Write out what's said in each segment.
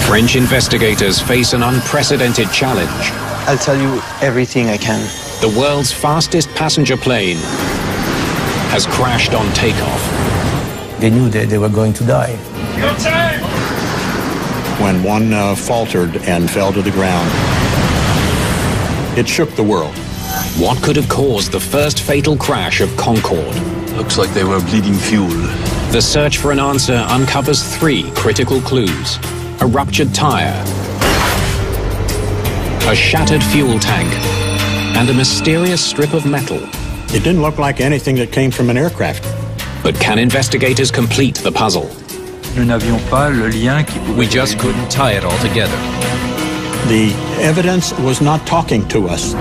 French investigators face an unprecedented challenge. I'll tell you everything I can. The world's fastest passenger plane has crashed on takeoff. They knew that they were going to die. When one faltered and fell to the ground, it shook the world. What could have caused the first fatal crash of Concorde? Looks like they were bleeding fuel. The search for an answer uncovers 3 critical clues: a ruptured tire, a shattered fuel tank, and a mysterious strip of metal. It didn't look like anything that came from an aircraft. But can investigators complete the puzzle? We just couldn't tie it all together. The evidence was not talking to us.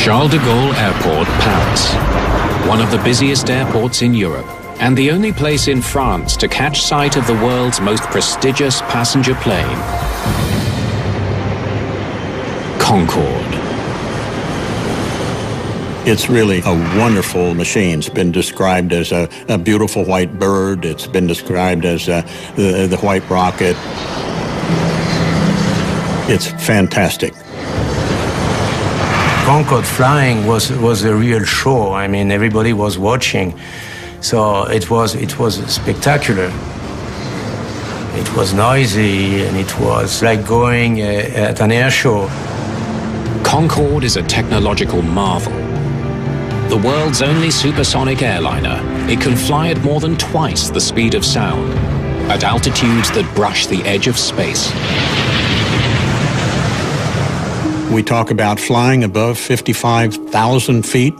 Charles de Gaulle Airport, Paris. One of the busiest airports in Europe, and the only place in France to catch sight of the world's most prestigious passenger plane, Concorde. It's really a wonderful machine. It's been described as a beautiful white bird. It's been described as the white rocket. It's fantastic. Concorde flying was a real show. I mean, everybody was watching, so it was spectacular. It was noisy, and it was like going at an air show. Concorde is a technological marvel. The world's only supersonic airliner, it can fly at more than twice the speed of sound, at altitudes that brush the edge of space. We talk about flying above 55,000 feet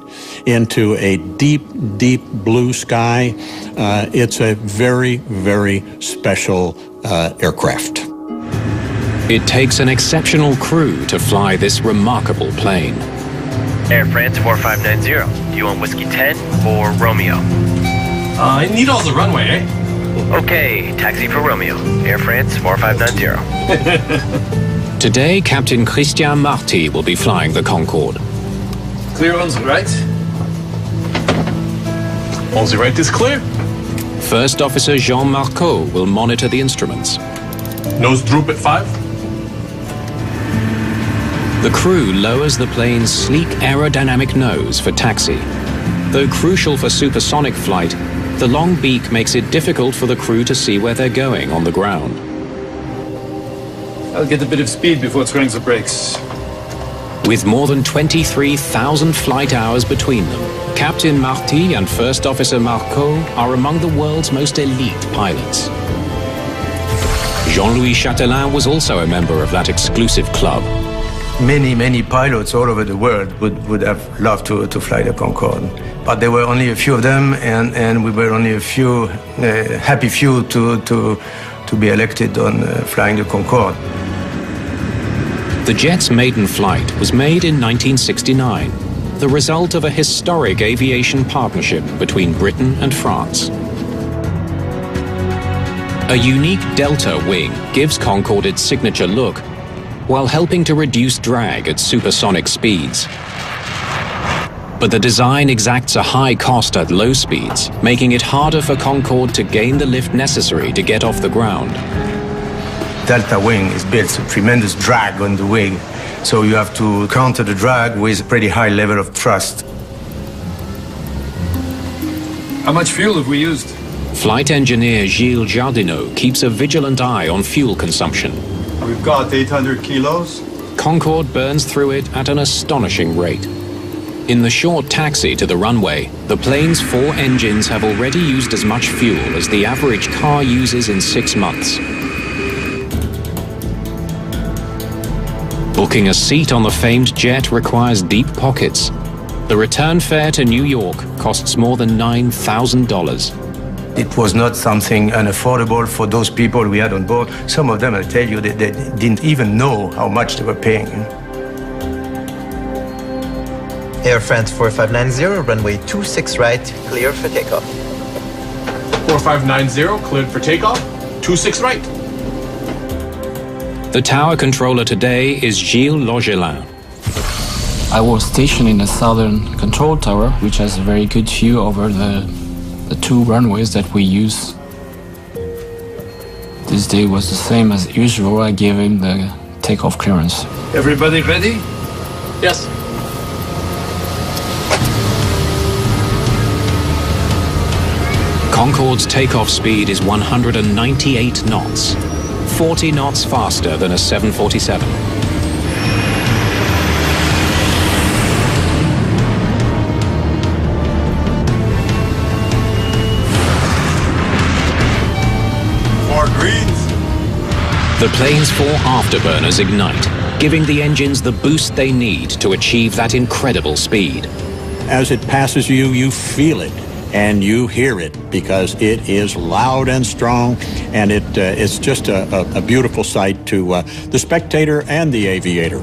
into a deep, deep blue sky. It's a very, very special aircraft. It takes an exceptional crew to fly this remarkable plane. Air France 4590. Do you want Whiskey 10 or Romeo? I need all the runway, eh? Okay, taxi for Romeo. Air France 4590. Today, Captain Christian Marty will be flying the Concorde. Clear on the right. On the right is clear. First Officer Jean Marcot will monitor the instruments. Nose droop at 5. The crew lowers the plane's sleek aerodynamic nose for taxi. Though crucial for supersonic flight, the long beak makes it difficult for the crew to see where they're going on the ground. I'll get a bit of speed before throwing the brakes. With more than 23,000 flight hours between them, Captain Marty and First Officer Marcot are among the world's most elite pilots. Jean-Louis Chatelain was also a member of that exclusive club. Many pilots all over the world would have loved to fly the Concorde. But there were only a few of them, and we were only a few, happy few to be elected on flying the Concorde. The jet's maiden flight was made in 1969, the result of a historic aviation partnership between Britain and France. A unique delta wing gives Concorde its signature look, while helping to reduce drag at supersonic speeds. But the design exacts a high cost at low speeds, making it harder for Concorde to gain the lift necessary to get off the ground. Delta wing is built a tremendous drag on the wing, so you have to counter the drag with a pretty high level of thrust. How much fuel have we used? Flight engineer Gilles Jardineau keeps a vigilant eye on fuel consumption. We've got 800 kilos. Concorde burns through it at an astonishing rate. In the short taxi to the runway, the plane's 4 engines have already used as much fuel as the average car uses in 6 months. Booking a seat on the famed jet requires deep pockets. The return fare to New York costs more than $9,000. It was not something unaffordable for those people we had on board. Some of them, I'll tell you, they didn't even know how much they were paying. Air France 4590, runway 26 right, clear for takeoff. 4590, cleared for takeoff. 26 right. The tower controller today is Gilles Logelin. I was stationed in the southern control tower, which has a very good view over the two runways that we use. This day was the same as usual. I gave him the takeoff clearance. Everybody ready? Yes. Concorde's takeoff speed is 198 knots, 40 knots faster than a 747. More greens. The plane's 4 afterburners ignite, giving the engines the boost they need to achieve that incredible speed. As it passes you, you feel it and you hear it because it is loud and strong, and it's just a beautiful sight to the spectator and the aviator.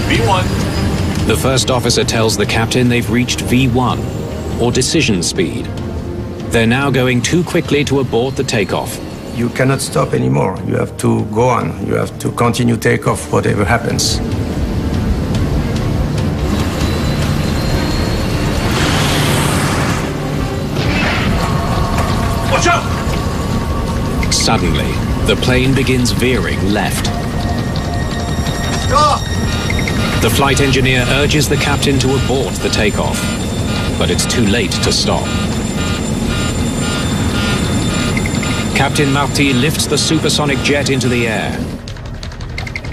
V1. The first officer tells the captain they've reached V1, or decision speed. They're now going too quickly to abort the takeoff. You cannot stop anymore. You have to go on. You have to continue takeoff, whatever happens. Watch out! Suddenly, the plane begins veering left. Stop! The flight engineer urges the captain to abort the takeoff, but it's too late to stop. Captain Marty lifts the supersonic jet into the air.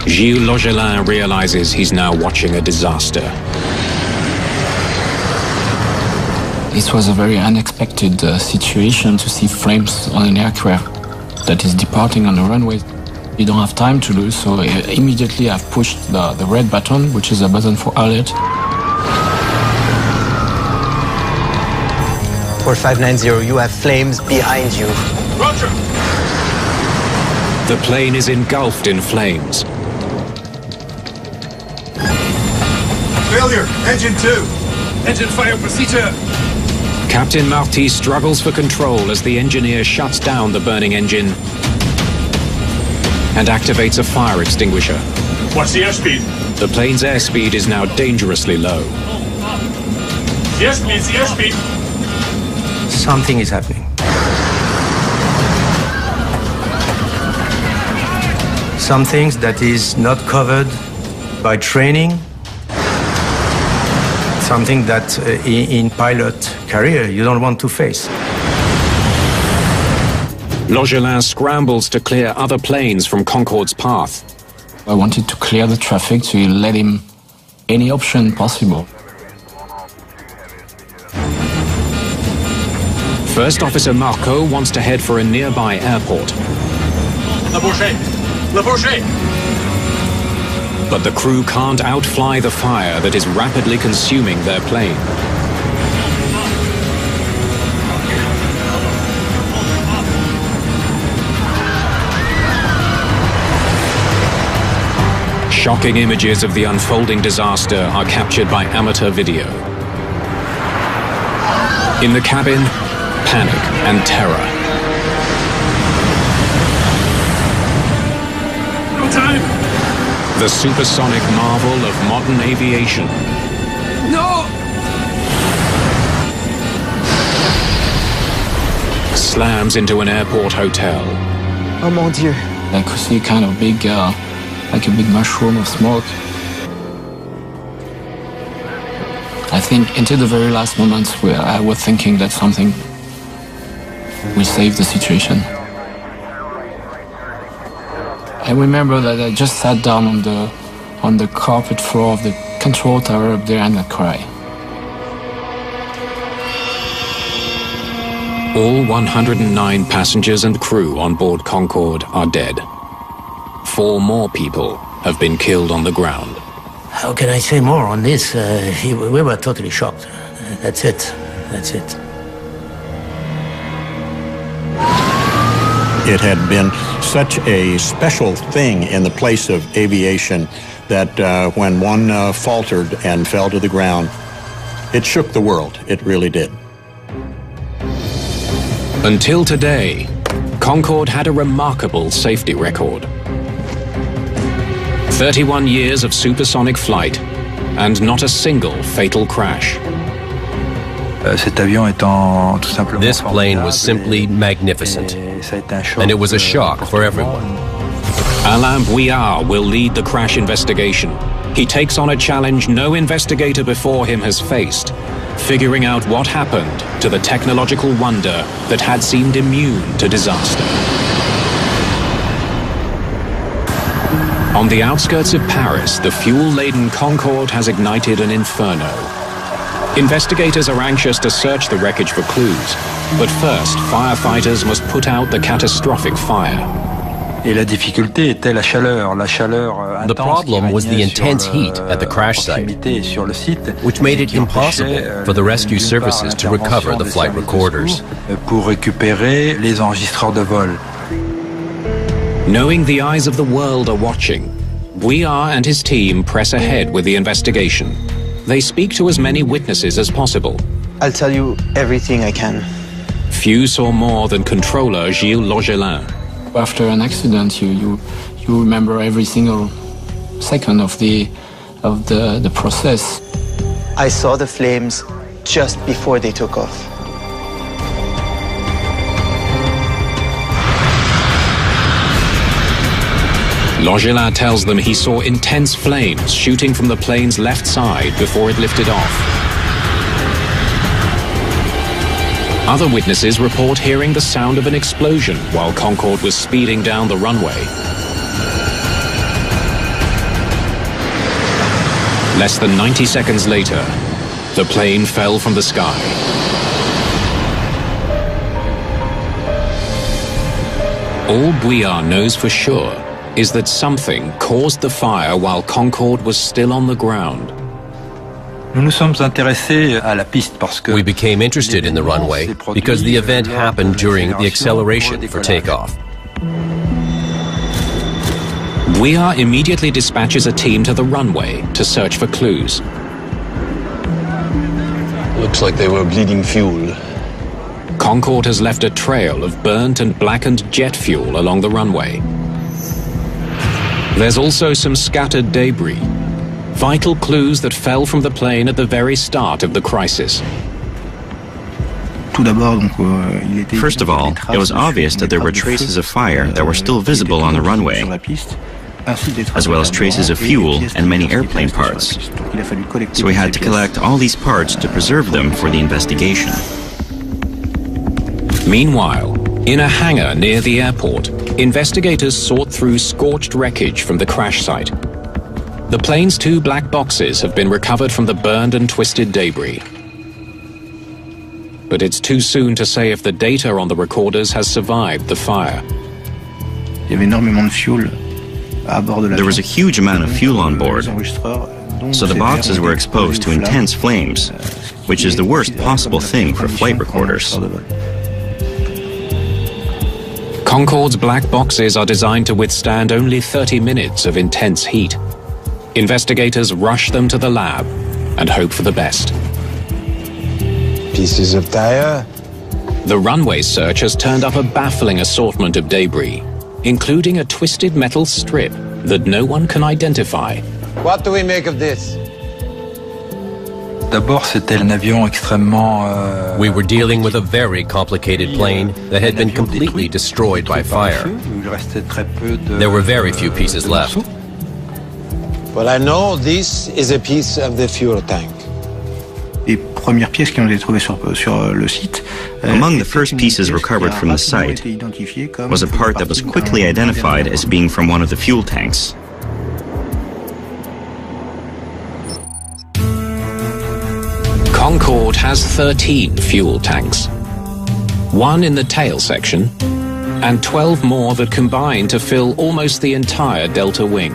Gilles Logelin realizes he's now watching a disaster. This was a very unexpected situation to see flames on an aircraft that is departing on the runway. You don't have time to lose, so immediately I've pushed the red button, which is a button for alert. 4590, you have flames behind you. Roger! The plane is engulfed in flames. Failure, engine 2. Engine fire procedure. Captain Marty struggles for control as the engineer shuts down the burning engine and activates a fire extinguisher. What's the airspeed? The plane's airspeed is now dangerously low. The airspeed, the airspeed. Something is happening. Some things that is not covered by training. Something that in pilot career you don't want to face. Logelin scrambles to clear other planes from Concorde's path. I wanted to clear the traffic to let him any option possible. First Officer Marco wants to head for a nearby airport. Le Bourget! Le Bourget! But the crew can't outfly the fire that is rapidly consuming their plane. Shocking images of the unfolding disaster are captured by amateur video. In the cabin, panic and terror. No time! The supersonic marvel of modern aviation. No! Slams into an airport hotel. Oh mon Dieu. I could see kind of big, like a big mushroom of smoke. I think until the very last moments where I was thinking that something will save the situation. I remember that I just sat down on the carpet floor of the control tower up there and I cried. All 109 passengers and crew on board Concorde are dead. 4 more people have been killed on the ground. How can I say more on this? We were totally shocked. That's it. That's it. It had been such a special thing in the place of aviation that when one faltered and fell to the ground, it shook the world. It really did. Until today, Concorde had a remarkable safety record. 31 years of supersonic flight and not a single fatal crash. This plane was simply magnificent, and it was a shock for everyone. Alain Bouillard will lead the crash investigation. He takes on a challenge no investigator before him has faced, figuring out what happened to the technological wonder that had seemed immune to disaster. On the outskirts of Paris, the fuel-laden Concorde has ignited an inferno. Investigators are anxious to search the wreckage for clues, but first, firefighters must put out the catastrophic fire. The problem was the intense heat at the crash site, which made it impossible for the rescue services to recover the flight recorders. Knowing the eyes of the world are watching, Bouillard and his team press ahead with the investigation. They speak to as many witnesses as possible. I'll tell you everything I can. Few saw more than controller Gilles Logelin. After an accident, you remember every single second of the process. I saw the flames just before they took off. Logelin tells them he saw intense flames shooting from the plane's left side before it lifted off. Other witnesses report hearing the sound of an explosion while Concorde was speeding down the runway. Less than 90 seconds later, the plane fell from the sky. All Bouillard knows for sure is that something caused the fire while Concorde was still on the ground. We became interested in the runway because the event happened during the acceleration for takeoff. Bouillard immediately dispatches a team to the runway to search for clues. Looks like they were bleeding fuel. Concorde has left a trail of burnt and blackened jet fuel along the runway. There's also some scattered debris, vital clues that fell from the plane at the very start of the crisis. First of all, it was obvious that there were traces of fire that were still visible on the runway, as well as traces of fuel and many airplane parts. So we had to collect all these parts to preserve them for the investigation. Meanwhile, in a hangar near the airport, investigators sort through scorched wreckage from the crash site. The plane's 2 black boxes have been recovered from the burned and twisted debris. But it's too soon to say if the data on the recorders has survived the fire. There was a huge amount of fuel on board, so the boxes were exposed to intense flames, which is the worst possible thing for flight recorders. Concorde's black boxes are designed to withstand only 30 minutes of intense heat. Investigators rush them to the lab and hope for the best. Pieces of tire. The runway search has turned up a baffling assortment of debris, including a twisted metal strip that no one can identify. What do we make of this? We were dealing with a very complicated plane that had been completely destroyed by fire. There were very few pieces left. Well, I know this is a piece of the fuel tank. Among the first pieces recovered from the site was a part that was quickly identified as being from one of the fuel tanks. Concorde has 13 fuel tanks, 1 in the tail section, and 12 more that combine to fill almost the entire delta wing.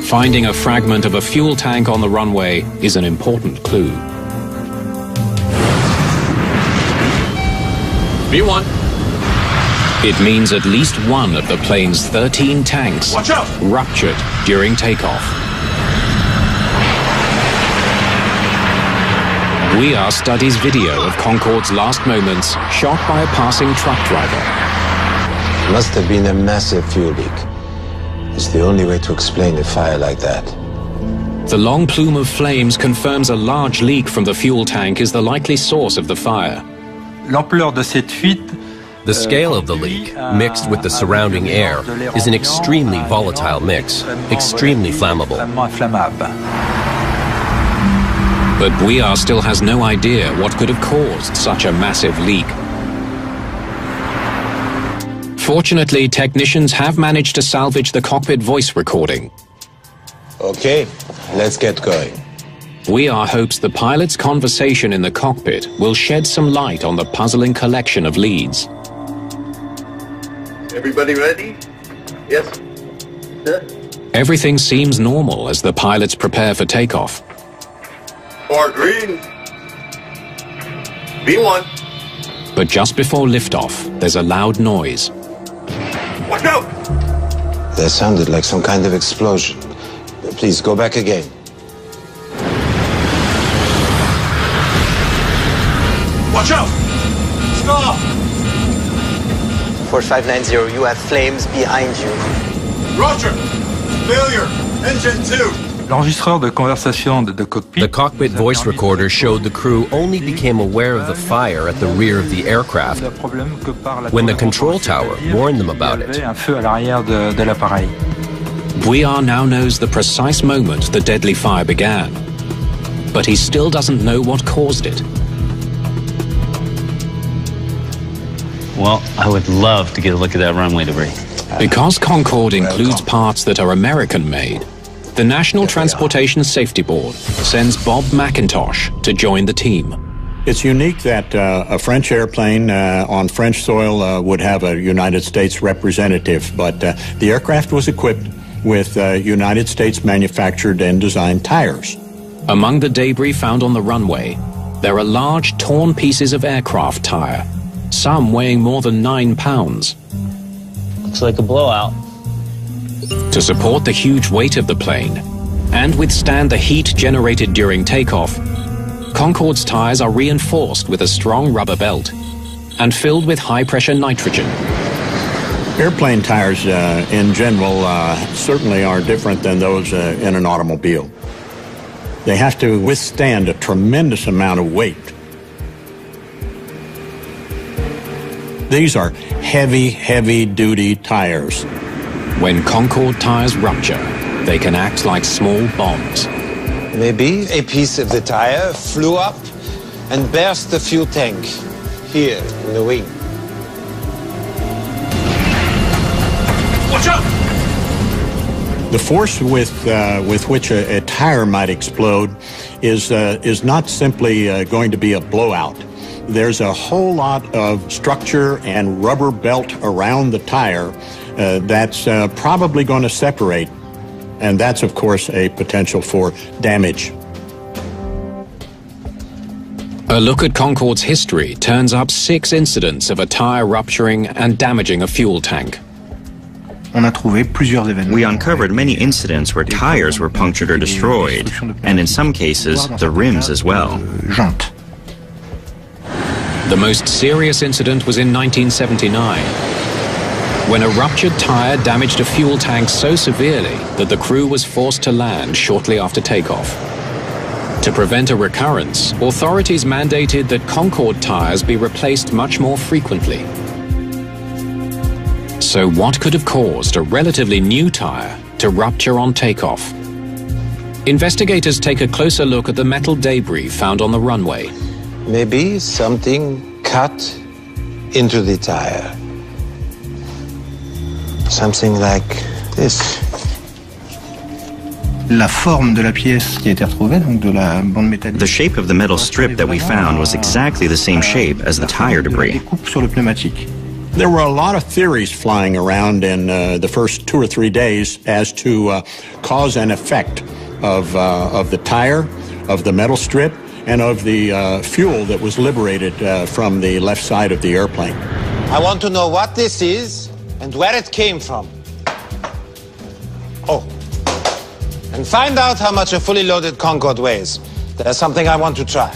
Finding a fragment of a fuel tank on the runway is an important clue. B1. It means at least one of the plane's 13 tanks ruptured during takeoff. VR studies video of Concorde's last moments shot by a passing truck driver. Must have been a massive fuel leak. It's the only way to explain a fire like that. The long plume of flames confirms a large leak from the fuel tank is the likely source of the fire. The scale of the leak, mixed with the surrounding air, is an extremely volatile mix, extremely flammable. But VR still has no idea what could have caused such a massive leak. Fortunately, technicians have managed to salvage the cockpit voice recording. Okay, let's get going. VR hopes the pilot's conversation in the cockpit will shed some light on the puzzling collection of leads. Everybody ready? Yes. Everything seems normal as the pilots prepare for takeoff. 4 green. B1. But just before liftoff, there's a loud noise. Watch out! That sounded like some kind of explosion. Please go back again. Watch out! Stop! 4590, you have flames behind you. Roger! Failure! Engine 2! The cockpit voice recorder showed the crew only became aware of the fire at the rear of the aircraft when the control tower warned them about it. VR now knows the precise moment the deadly fire began, but he still doesn't know what caused it. Well, I would love to get a look at that runway debris. Because Concorde includes parts that are American-made, the National Transportation Safety Board sends Bob McIntosh to join the team. It's unique that a French airplane on French soil would have a United States representative, but the aircraft was equipped with United States manufactured and designed tires. Among the debris found on the runway, there are large torn pieces of aircraft tire, some weighing more than 9 pounds. Looks like a blowout. To support the huge weight of the plane and withstand the heat generated during takeoff, Concorde's tires are reinforced with a strong rubber belt and filled with high-pressure nitrogen. Airplane tires, in general, certainly are different than those in an automobile. They have to withstand a tremendous amount of weight. These are heavy, heavy-duty tires. When Concorde tires rupture, they can act like small bombs. Maybe a piece of the tire flew up and burst the fuel tank here in the wing. Watch out! The force with which a tire might explode is not simply going to be a blowout. There's a whole lot of structure and rubber belt around the tire that's probably going to separate, and that's, of course, a potential for damage. A look at Concorde's history turns up 6 incidents of a tire rupturing and damaging a fuel tank. We uncovered many incidents where tires were punctured or destroyed, and in some cases, the rims as well. The most serious incident was in 1979, when a ruptured tire damaged a fuel tank so severely that the crew was forced to land shortly after takeoff. To prevent a recurrence, authorities mandated that Concorde tires be replaced much more frequently. So what could have caused a relatively new tire to rupture on takeoff? Investigators take a closer look at the metal debris found on the runway. Maybe something cut into the tire. Something like this. The shape of the metal strip that we found was exactly the same shape as the tire debris. There were a lot of theories flying around in the first 2 or 3 days as to cause and effect of the tire, of the metal strip, and of the fuel that was liberated from the left side of the airplane. I want to know what this is and where it came from. Oh, and find out how much a fully loaded Concorde weighs. There's something I want to try.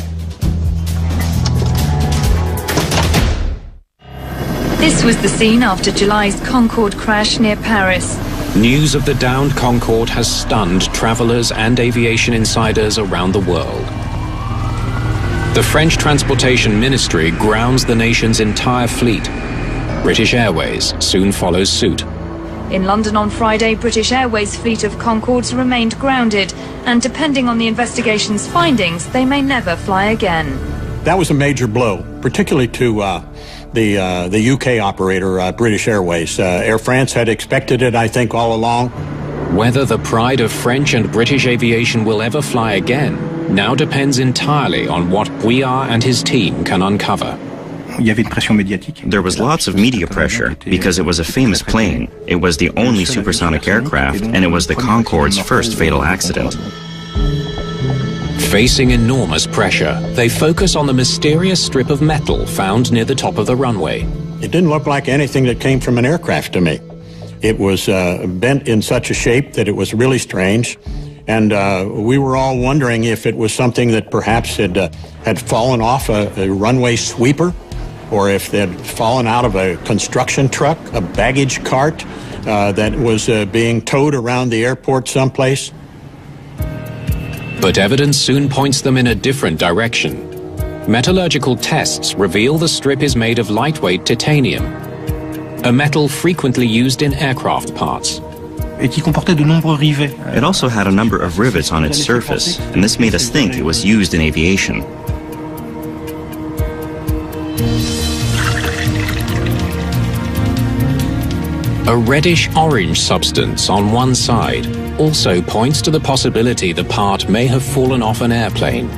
This was the scene after July's Concorde crash near Paris. News of the downed Concorde has stunned travelers and aviation insiders around the world. The French Transportation Ministry grounds the nation's entire fleet. British Airways soon follows suit. In London on Friday, British Airways' fleet of Concordes remained grounded, and depending on the investigation's findings, they may never fly again. That was a major blow, particularly to the UK operator, British Airways. Air France had expected it, I think, all along. Whether the pride of French and British aviation will ever fly again now depends entirely on what Bouillard and his team can uncover. There was lots of media pressure because it was a famous plane. It was the only supersonic aircraft, and it was the Concorde's first fatal accident. Facing enormous pressure, they focus on the mysterious strip of metal found near the top of the runway. It didn't look like anything that came from an aircraft to me. It was bent in such a shape that it was really strange, and we were all wondering if it was something that perhaps had fallen off a runway sweeper, or if it had fallen out of a construction truck, a baggage cart that was being towed around the airport someplace. But evidence soon points them in a different direction. Metallurgical tests reveal the strip is made of lightweight titanium, a metal frequently used in aircraft parts. It also had a number of rivets on its surface, and this made us think it was used in aviation. A reddish-orange substance on one side also points to the possibility the part may have fallen off an airplane.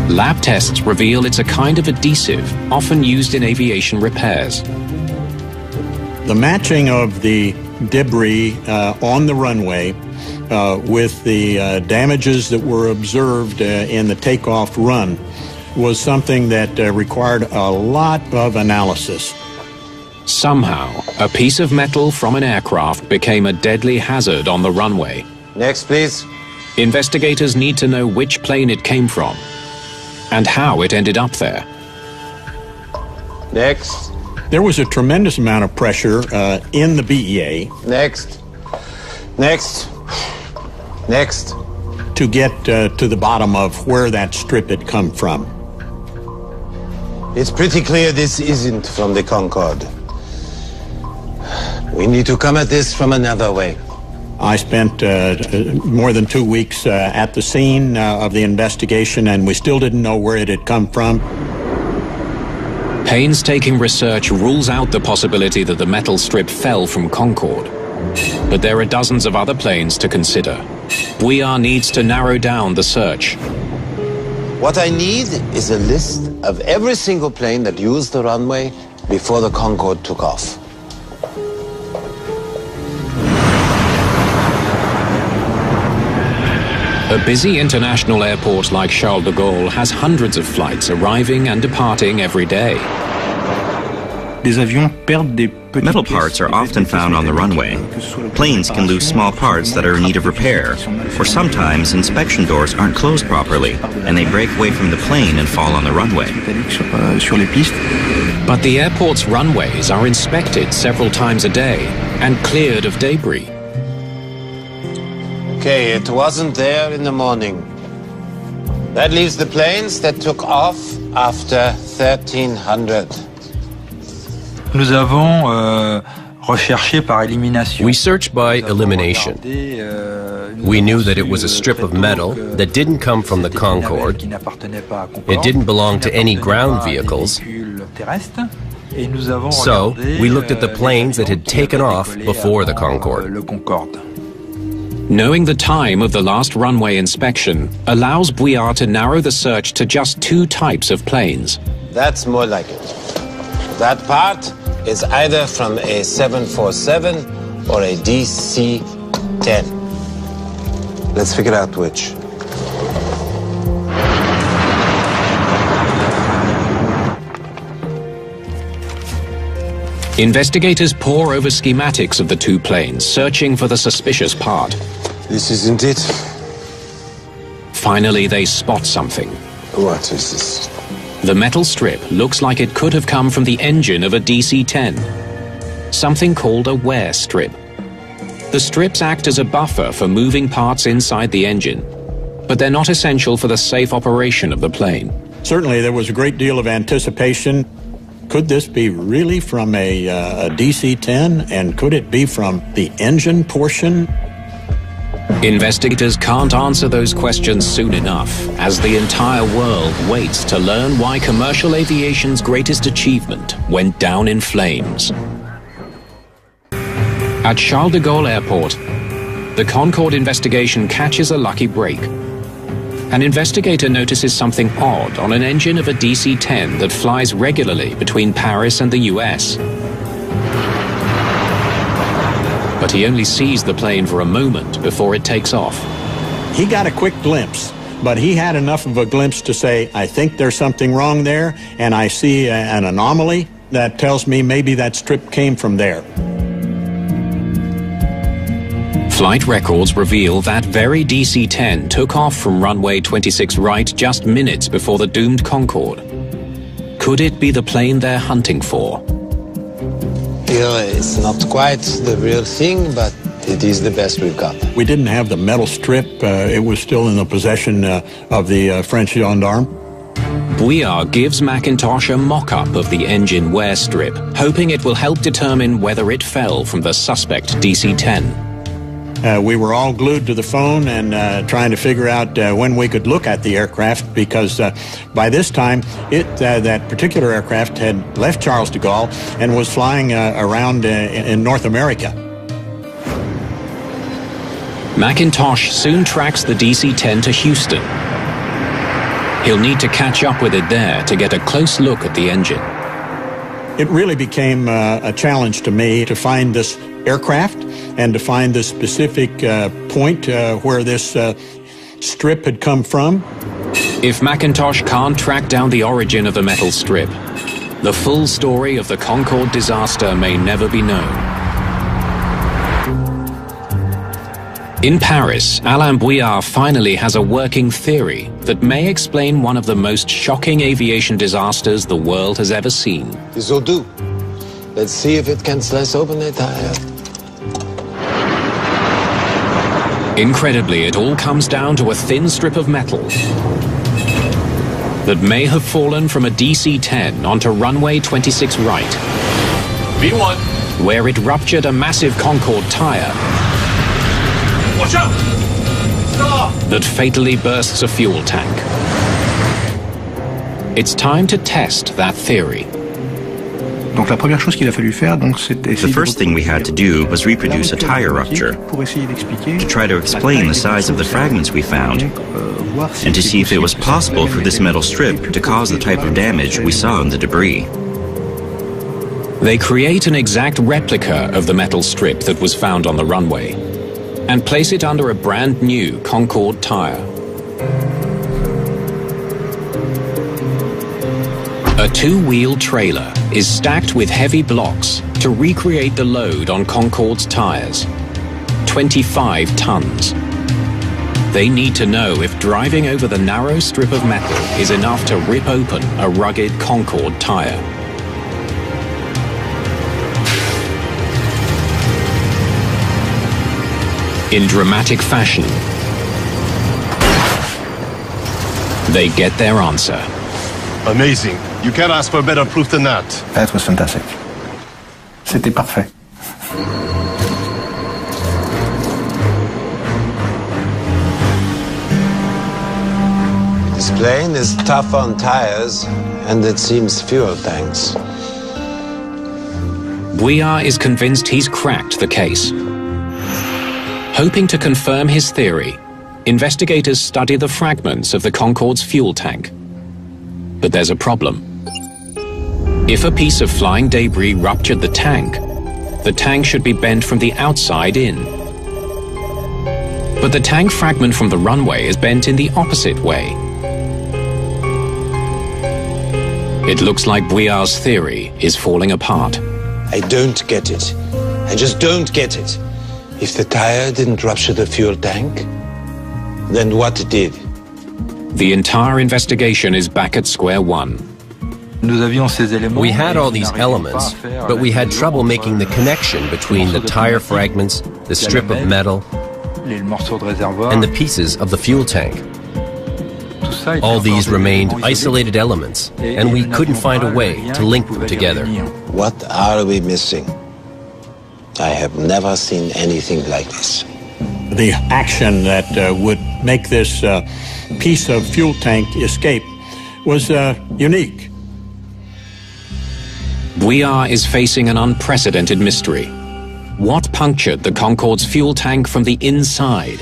Lab tests reveal it's a kind of adhesive often used in aviation repairs. The matching of the debris on the runway with the damages that were observed in the takeoff run was something that required a lot of analysis. Somehow, a piece of metal from an aircraft became a deadly hazard on the runway. Next, please. Investigators need to know which plane it came from and how it ended up there. Next. There was a tremendous amount of pressure in the BEA. Next. Next. Next. To get to the bottom of where that strip had come from. It's pretty clear this isn't from the Concorde. We need to come at this from another way. I spent more than 2 weeks at the scene of the investigation, and we still didn't know where it had come from. Painstaking research rules out the possibility that the metal strip fell from Concorde. But there are dozens of other planes to consider. Bouillard needs to narrow down the search. What I need is a list of every single plane that used the runway before the Concorde took off. A busy international airport like Charles de Gaulle has hundreds of flights arriving and departing every day. Metal parts are often found on the runway. Planes can lose small parts that are in need of repair, or sometimes inspection doors aren't closed properly, and they break away from the plane and fall on the runway. But the airport's runways are inspected several times a day and cleared of debris. Okay, it wasn't there in the morning. That leaves the planes that took off after 1300. We searched by elimination. We knew that it was a strip of metal that didn't come from the Concorde. It didn't belong to any ground vehicles. So, we looked at the planes that had taken off before the Concorde. Knowing the time of the last runway inspection allows Bouillard to narrow the search to just 2 types of planes. That's more like it. That part is either from a 747 or a DC-10. Let's figure out which. Investigators pore over schematics of the two planes, searching for the suspicious part. This isn't it. Finally, they spot something. What is this? The metal strip looks like it could have come from the engine of a DC-10. Something called a wear strip. The strips act as a buffer for moving parts inside the engine, but they're not essential for the safe operation of the plane. Certainly, there was a great deal of anticipation. Could this be really from a DC-10, and could it be from the engine portion? Investigators can't answer those questions soon enough, as the entire world waits to learn why commercial aviation's greatest achievement went down in flames. At Charles de Gaulle Airport, the Concorde investigation catches a lucky break. An investigator notices something odd on an engine of a DC-10 that flies regularly between Paris and the US. But he only sees the plane for a moment before it takes off. He got a quick glimpse, but he had enough of a glimpse to say, I think there's something wrong there, and I see an anomaly that tells me maybe that strip came from there. Flight records reveal that very DC-10 took off from runway 26 right just minutes before the doomed Concorde. Could it be the plane they're hunting for? It's not quite the real thing, but it is the best we've got. We didn't have the metal strip. It was still in the possession of the French gendarme. Bouillard gives Macintosh a mock-up of the engine wear strip, hoping it will help determine whether it fell from the suspect DC-10. We were all glued to the phone and trying to figure out when we could look at the aircraft, because by this time that particular aircraft had left Charles de Gaulle and was flying around in North America. Macintosh soon tracks the DC-10 to Houston. He'll need to catch up with it there to get a close look at the engine. It really became a challenge to me to find this aircraft and to find the specific point where this strip had come from. If Macintosh can't track down the origin of the metal strip, the full story of the Concorde disaster may never be known. In Paris, Alain Bouillard finally has a working theory that may explain one of the most shocking aviation disasters the world has ever seen. This'll do. Let's see if it can slice open a tire. Incredibly, it all comes down to a thin strip of metal that may have fallen from a DC-10 onto runway 26 right. V1. Where it ruptured a massive Concorde tire. Watch out! Stop! That fatally bursts a fuel tank. It's time to test that theory. The first thing we had to do was reproduce a tire rupture to try to explain the size of the fragments we found and to see if it was possible for this metal strip to cause the type of damage we saw in the debris. They create an exact replica of the metal strip that was found on the runway and place it under a brand new Concorde tire. A two-wheel trailer is stacked with heavy blocks to recreate the load on Concorde's tires. 25 tons. They need to know if driving over the narrow strip of metal is enough to rip open a rugged Concorde tire. In dramatic fashion, they get their answer. Amazing. You can't ask for better proof than that. That was fantastic. C'était parfait. This plane is tough on tires, and it seems fuel tanks. Bouillard is convinced he's cracked the case. Hoping to confirm his theory, investigators study the fragments of the Concorde's fuel tank. But there's a problem. If a piece of flying debris ruptured the tank should be bent from the outside in. But the tank fragment from the runway is bent in the opposite way. It looks like Bouillard's theory is falling apart. I don't get it. I just don't get it. If the tire didn't rupture the fuel tank, then what did? The entire investigation is back at square one. We had all these elements, but we had trouble making the connection between the tire fragments, the strip of metal, and the pieces of the fuel tank. All these remained isolated elements, and we couldn't find a way to link them together. What are we missing? I have never seen anything like this. The action that would make this piece of fuel tank escape was unique. Bouillard is facing an unprecedented mystery. What punctured the Concorde's fuel tank from the inside?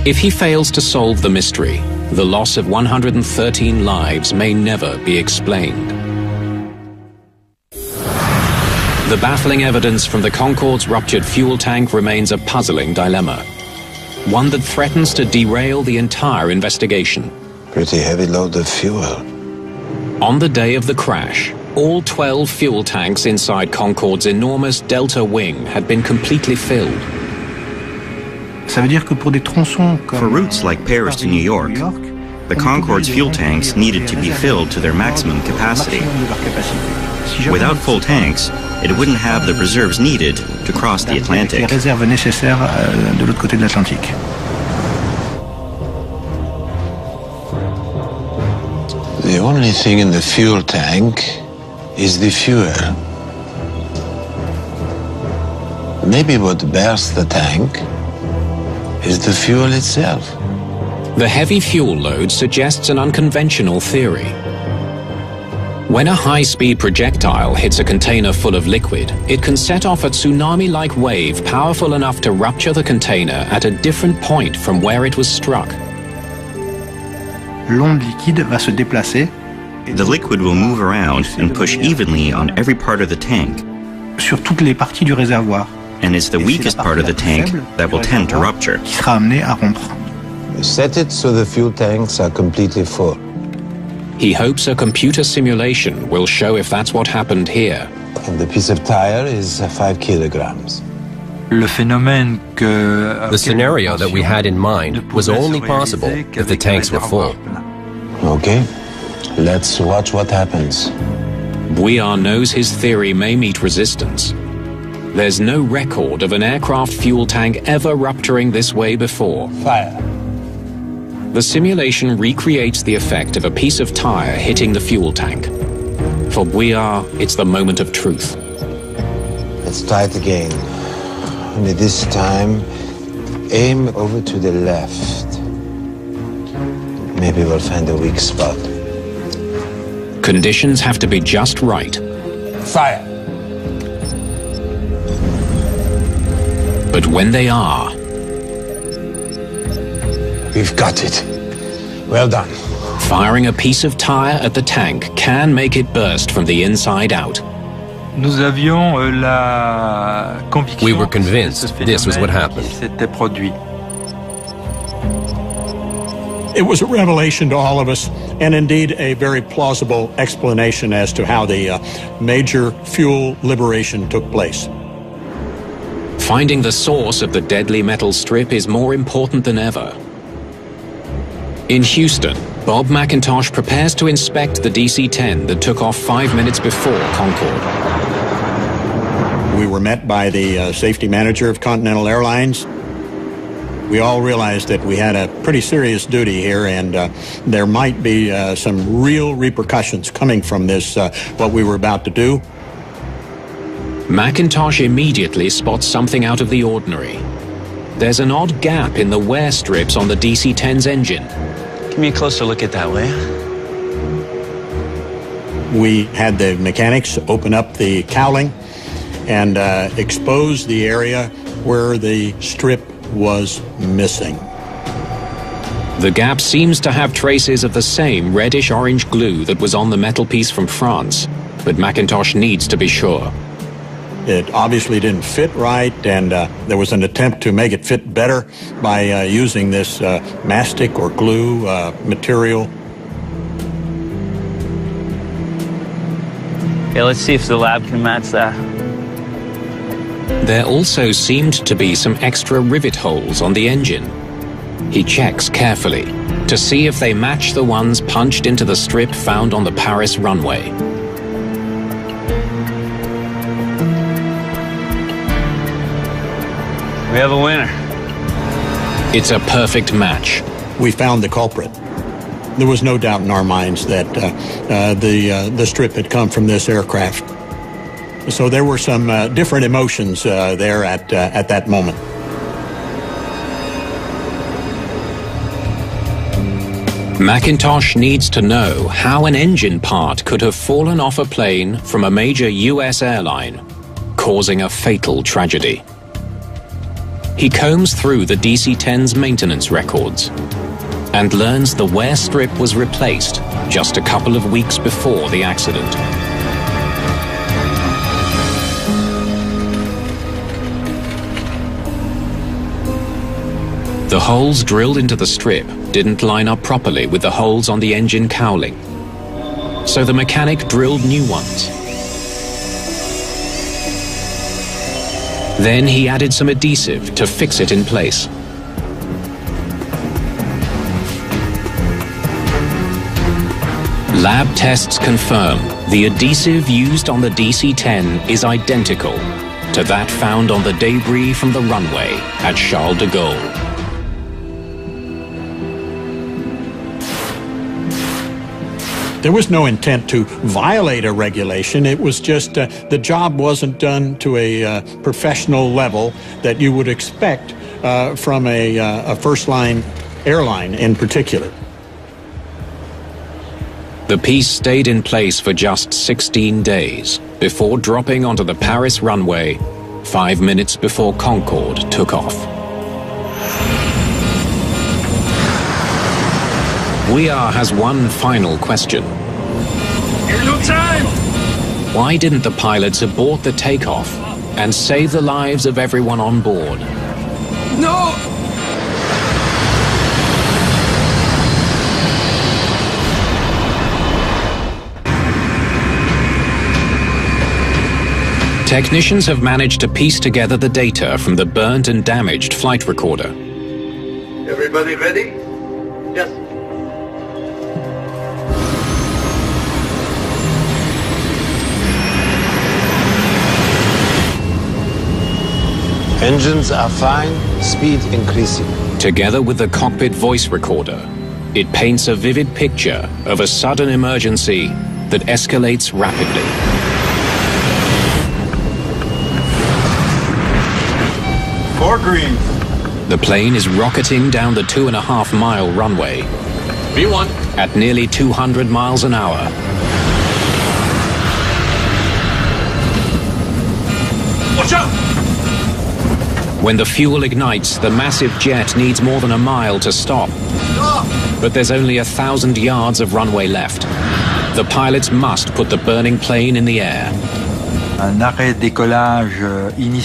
If he fails to solve the mystery, the loss of 113 lives may never be explained. The baffling evidence from the Concorde's ruptured fuel tank remains a puzzling dilemma, one that threatens to derail the entire investigation. Pretty heavy load of fuel. On the day of the crash, all 12 fuel tanks inside Concorde's enormous delta wing had been completely filled. For routes like Paris to New York, the Concorde's fuel tanks needed to be filled to their maximum capacity. Without full tanks, it wouldn't have the reserves needed to cross the Atlantic. The only thing in the fuel tank is the fuel. Maybe what bursts the tank is the fuel itself. The heavy fuel load suggests an unconventional theory. When a high-speed projectile hits a container full of liquid, it can set off a tsunami-like wave powerful enough to rupture the container at a different point from where it was struck. The liquid will move around and push evenly on every part of the tank. And it's the weakest part of the tank that will tend to rupture. Set it so the fuel tanks are completely full. He hopes a computer simulation will show if that's what happened here. And the piece of tire is 5 kilograms. The scenario that we had in mind was only possible if the tanks were full. Okay, let's watch what happens. Bouillard knows his theory may meet resistance. There's no record of an aircraft fuel tank ever rupturing this way before. Fire. The simulation recreates the effect of a piece of tire hitting the fuel tank. For Bouillard, it's the moment of truth. Let's try it again. Only this time, aim over to the left. Maybe we'll find a weak spot. Conditions have to be just right. Fire! But when they are... We've got it. Well done. Firing a piece of tire at the tank can make it burst from the inside out. We were convinced this was what happened. It was a revelation to all of us, and indeed a very plausible explanation as to how the major fuel liberation took place. Finding the source of the deadly metal strip is more important than ever. In Houston, Bob McIntosh prepares to inspect the DC-10 that took off 5 minutes before Concorde. We were met by the safety manager of Continental Airlines. We all realized that we had a pretty serious duty here, and there might be some real repercussions coming from this, what we were about to do. McIntosh immediately spots something out of the ordinary. There's an odd gap in the wear strips on the DC-10's engine. Give me a closer look at that, will you? We had the mechanics open up the cowling and expose the area where the strip was missing. The gap seems to have traces of the same reddish-orange glue that was on the metal piece from France, but McIntosh needs to be sure. It obviously didn't fit right, and there was an attempt to make it fit better by using this mastic or glue material. Okay, let's see if the lab can match that. There also seemed to be some extra rivet holes on the engine. He checks carefully to see if they match the ones punched into the strip found on the Paris runway. We have a winner. It's a perfect match. We found the culprit. There was no doubt in our minds that the strip had come from this aircraft. So there were some different emotions there at that moment. Macintosh needs to know how an engine part could have fallen off a plane from a major US airline, causing a fatal tragedy. He combs through the DC-10's maintenance records and learns the wear strip was replaced just a couple of weeks before the accident. The holes drilled into the strip didn't line up properly with the holes on the engine cowling, so the mechanic drilled new ones. Then he added some adhesive to fix it in place. Lab tests confirm the adhesive used on the DC-10 is identical to that found on the debris from the runway at Charles de Gaulle. There was no intent to violate a regulation. It was just the job wasn't done to a professional level that you would expect from a first-line airline in particular. The piece stayed in place for just 16 days before dropping onto the Paris runway 5 minutes before Concorde took off. Weir has one final question. No time! Why didn't the pilots abort the takeoff and save the lives of everyone on board? No! Technicians have managed to piece together the data from the burnt and damaged flight recorder. Everybody ready? Yes. Engines are fine, speed increasing. Together with the cockpit voice recorder, it paints a vivid picture of a sudden emergency that escalates rapidly. Four green. The plane is rocketing down the 2.5-mile runway V1 at nearly 200 miles an hour. Watch out! When the fuel ignites, the massive jet needs more than a mile to stop. But there's only 1,000 yards of runway left. The pilots must put the burning plane in the air.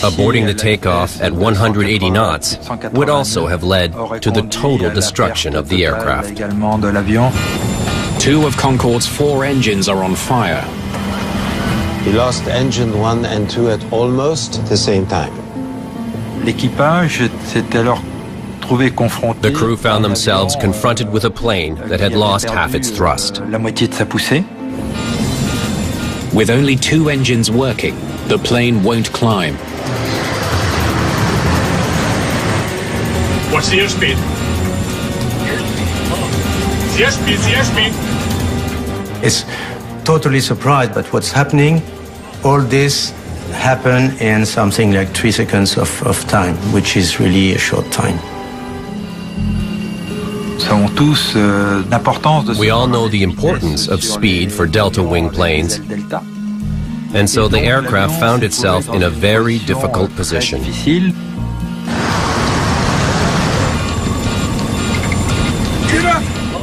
Aborting the takeoff at 180 knots would also have led to the total destruction of the aircraft. 2 of Concorde's 4 engines are on fire. He lost engine 1 and 2 at almost the same time. The crew found themselves confronted with a plane that had lost half its thrust. With only 2 engines working, the plane won't climb. What's the airspeed? The airspeed. It's totally surprised by what's happening. All this happened in something like 3 seconds of time, which is really a short time. We all know the importance of speed for delta wing planes, and so the aircraft found itself in a very difficult position.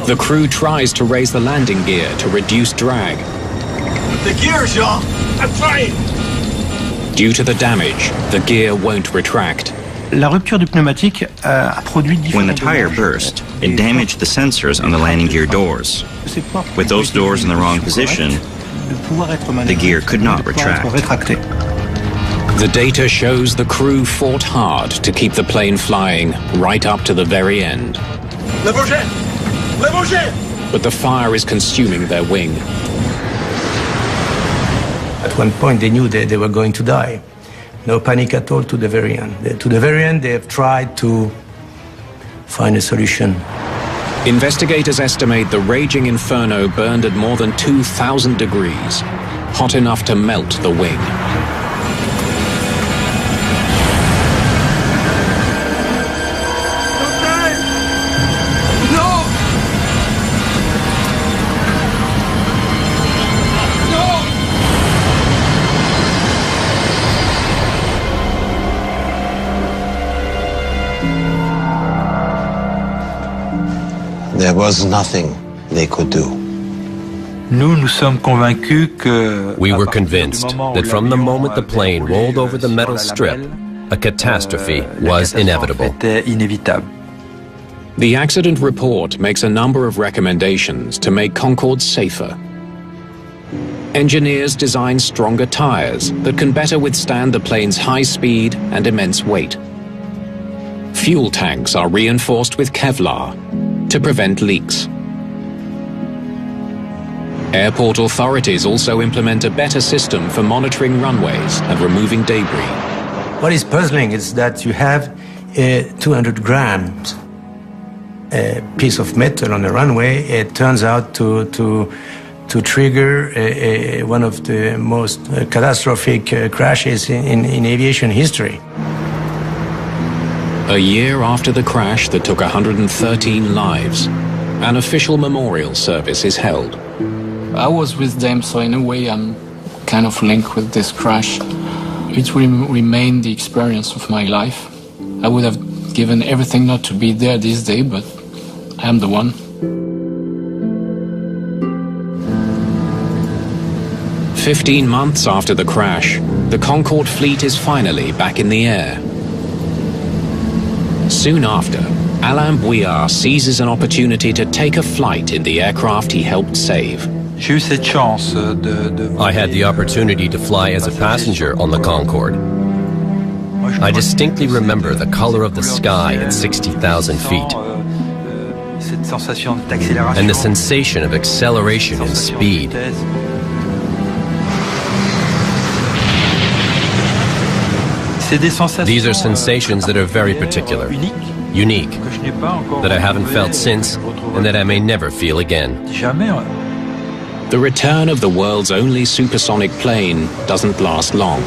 The crew tries to raise the landing gear to reduce drag. The gears, y'all! I'm trying! Due to the damage, the gear won't retract. La rupture du pneumatique a produit When the tire burst, it damaged the sensors on the landing gear doors. With those doors in the wrong position, the gear could not retract. The data shows the crew fought hard to keep the plane flying right up to the very end. But the fire is consuming their wing. At one point, they knew that they were going to die. No panic at all to the very end. To the very end, they have tried to find a solution. Investigators estimate the raging inferno burned at more than 2,000 degrees, hot enough to melt the wing. There was nothing they could do. We were convinced that from the moment the plane rolled over the metal strip, a catastrophe was inevitable. The accident report makes a number of recommendations to make Concorde safer. Engineers design stronger tires that can better withstand the plane's high speed and immense weight. Fuel tanks are reinforced with Kevlar to prevent leaks. Airport authorities also implement a better system for monitoring runways and removing debris. What is puzzling is that you have a 200 grams piece of metal on the runway. It turns out to trigger one of the most catastrophic crashes in aviation history. A year after the crash that took 113 lives, an official memorial service is held. I was with them, so in a way I'm kind of linked with this crash. It will remain the experience of my life. I would have given everything not to be there this day, but I am the one. "15 months after the crash, the Concorde fleet is finally back in the air. Soon after, Alain Bouillard seizes an opportunity to take a flight in the aircraft he helped save. I had the opportunity to fly as a passenger on the Concorde. I distinctly remember the color of the sky at 60,000 feet and the sensation of acceleration and speed. These are sensations that are very particular, unique, that I haven't felt since and that I may never feel again. The return of the world's only supersonic plane doesn't last long.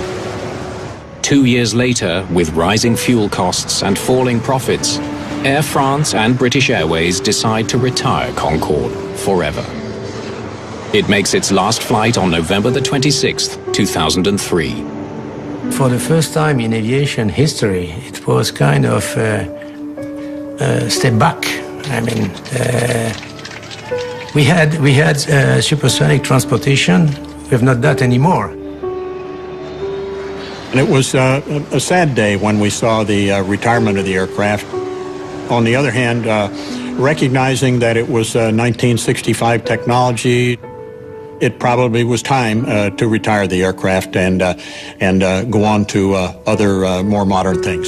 2 years later, with rising fuel costs and falling profits, Air France and British Airways decide to retire Concorde forever. It makes its last flight on November the 26th, 2003. For the first time in aviation history, it was kind of a step back. I mean, we had supersonic transportation. We have not that anymore. And it was a sad day when we saw the retirement of the aircraft. On the other hand, recognizing that it was 1965 technology, it probably was time to retire the aircraft and go on to other more modern things.